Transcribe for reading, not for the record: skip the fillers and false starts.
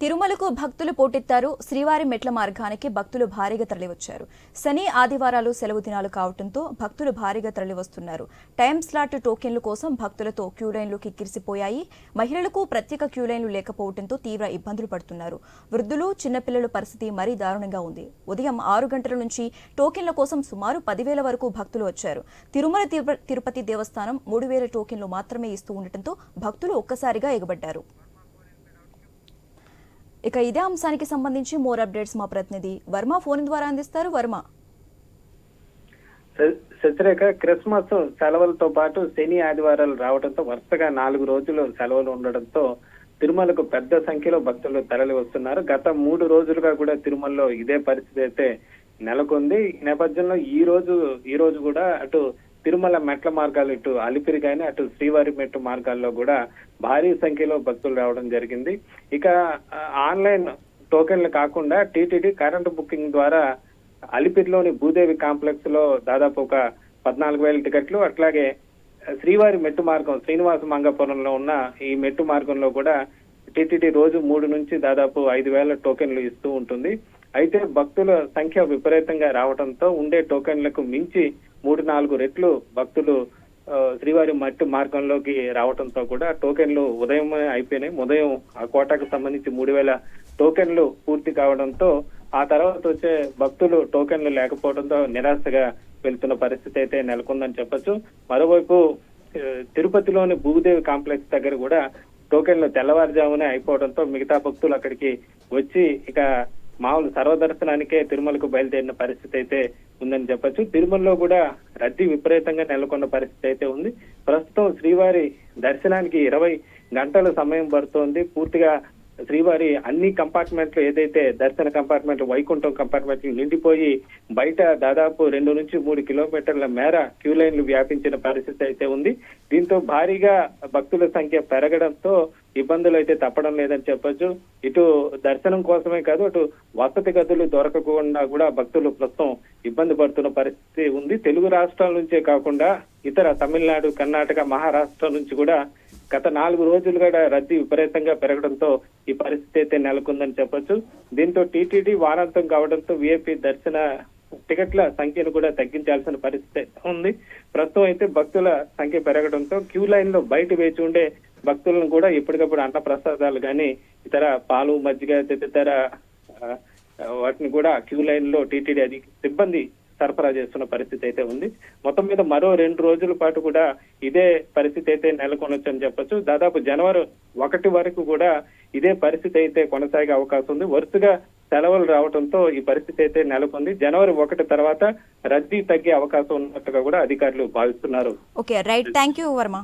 తిరుమలకు భక్తులు పోటెత్తారు. శ్రీవారి మెట్ల మార్గానికి భక్తులు భారీగా తరలివచ్చారు. శని ఆదివారాలు సెలవు దినాలు కావడంతో భక్తులు భారీగా తరలివస్తున్నారు. టైం స్లాట్ టోకెన్ల కోసం భక్తులతో క్యూలైన్లు కిక్కిరిసిపోయాయి. మహిళలకు ప్రత్యేక క్యూలైన్లు లేకపోవడంతో తీవ్ర ఇబ్బందులు పడుతున్నారు. వృద్ధులు, చిన్నపిల్లల పరిస్థితి మరీ దారుణంగా ఉంది. ఉదయం 6 గంటల నుంచి టోకెన్ల కోసం సుమారు 10,000 వరకు భక్తులు వచ్చారు. తిరుమల తిరుపతి దేవస్థానం 3,000 టోకెన్లు మాత్రమే ఇస్తూ ఉండటంతో భక్తులు ఒక్కసారిగా ఎగబడ్డారు. ఇక ఇదే అంశానికి సంబంధించి మోర్ అప్డేట్స్ మా ప్రతినిధి వర్మ ఫోన్ ద్వారా అందిస్తారు. వర్మ, శశిరేఖ, క్రిస్మస్ సెలవులతో పాటు శని ఆదివారాలు రావడంతో వరుసగా 4 రోజులు సెలవులు ఉండడంతో తిరుమలకు పెద్ద సంఖ్యలో భక్తులు తరలి వస్తున్నారు. గత 3 రోజులుగా కూడా తిరుమలలో ఇదే పరిస్థితి అయితే నెలకొంది. ఈ నేపథ్యంలో ఈ రోజు కూడా అటు తిరుమల మెట్ల మార్గాలు, ఇటు అలిపిరి కానీ అటు శ్రీవారి మెట్టు మార్గాల్లో కూడా భారీ సంఖ్యలో భక్తులు రావడం జరిగింది. ఇక ఆన్లైన్ టోకెన్లు కాకుండా టీటీడీ కరెంటు బుకింగ్ ద్వారా అలిపిరిలోని భూదేవి కాంప్లెక్స్ లో దాదాపు ఒక 14,000 టికెట్లు, అట్లాగే శ్రీవారి మెట్టు మార్గం శ్రీనివాస మంగాపురంలో ఉన్న ఈ మెట్టు మార్గంలో కూడా టీటీడీ రోజు 3 నుంచి దాదాపు 5,000 టోకెన్లు ఇస్తూ ఉంటుంది. అయితే భక్తుల సంఖ్య విపరీతంగా రావడంతో ఉండే టోకెన్లకు మించి 3-4 రెట్లు భక్తులు శ్రీవారి మట్టి మార్గంలోకి రావడంతో కూడా టోకెన్లు ఉదయం అయిపోయినాయి. ఉదయం ఆ కోటకు సంబంధించి 3,000 టోకెన్లు పూర్తి కావడంతో ఆ తర్వాత వచ్చే భక్తులు టోకెన్లు లేకపోవడంతో నిరాశగా వెళ్తున్న పరిస్థితి అయితే నెలకొందని చెప్పొచ్చు. మరోవైపు తిరుపతిలోని భూదేవి కాంప్లెక్స్ దగ్గర కూడా టోకెన్లు తెల్లవారుజామునే అయిపోవడంతో మిగతా భక్తులు అక్కడికి వచ్చి ఇక మామూలు సర్వదర్శనానికే తిరుమలకు బయలుదేరిన పరిస్థితి అయితే ఉందని చెప్పొచ్చు. తిరుమలలో కూడా రద్దీ విపరీతంగా నెలకొన్న పరిస్థితి అయితే ఉంది. ప్రస్తుతం శ్రీవారి దర్శనానికి 20 గంటల సమయం పడుతోంది. పూర్తిగా శ్రీవారి అన్ని కంపార్ట్మెంట్లు, ఏదైతే దర్శన కంపార్ట్మెంట్లు, వైకుంఠం కంపార్ట్మెంట్లు నిండిపోయి బయట దాదాపు 2 నుంచి 3 కిలోమీటర్ల మేర క్యూ లైన్లు వ్యాపించిన పరిస్థితి అయితే ఉంది. దీంతో భారీగా భక్తుల సంఖ్య పెరగడంతో ఇబ్బందులు అయితే తప్పడం లేదని చెప్పొచ్చు. ఇటు దర్శనం కోసమే కాదు, అటు వసతి గదులు దొరకకుండా కూడా భక్తులు ప్రస్తుతం ఇబ్బంది పడుతున్న పరిస్థితి ఉంది. తెలుగు రాష్ట్రాల నుంచే కాకుండా ఇతర తమిళనాడు, కర్ణాటక, మహారాష్ట్ర నుంచి కూడా గత 4 రోజులుగా రద్దీ విపరీతంగా పెరగడంతో ఈ పరిస్థితి అయితే నెలకొందని చెప్పొచ్చు. దీంతో టీటీడీ వారాంతం కావడంతో వీఐపీ దర్శన టికెట్ల సంఖ్యను కూడా తగ్గించాల్సిన పరిస్థితి ఉంది. ప్రస్తుతం అయితే భక్తుల సంఖ్య పెరగడంతో క్యూ లైన్ లో బయట వేచి ఉండే భక్తులను కూడా ఎప్పటికప్పుడు అన్న ప్రసాదాలు కానీ ఇతర పాలు, మజ్జిగ తదితర వాటిని కూడా క్యూ లైన్ లో టీటీడీ సిబ్బంది సరఫరా చేస్తున్న పరిస్థితి అయితే ఉంది. మొత్తం మీద మరో 2 రోజుల పాటు కూడా ఇదే పరిస్థితి అయితే నెలకొనొచ్చు అని చెప్పొచ్చు. దాదాపు జనవరి 1 వరకు కూడా ఇదే పరిస్థితి అయితే కొనసాగే అవకాశం ఉంది. వరుసగా సెలవులు రావడంతో ఈ పరిస్థితి అయితే నెలకొంది. జనవరి 1 తర్వాత రద్దీ తగ్గే అవకాశం ఉన్నట్టుగా కూడా అధికారులు భావిస్తున్నారు. Okay, right, thank you Varma.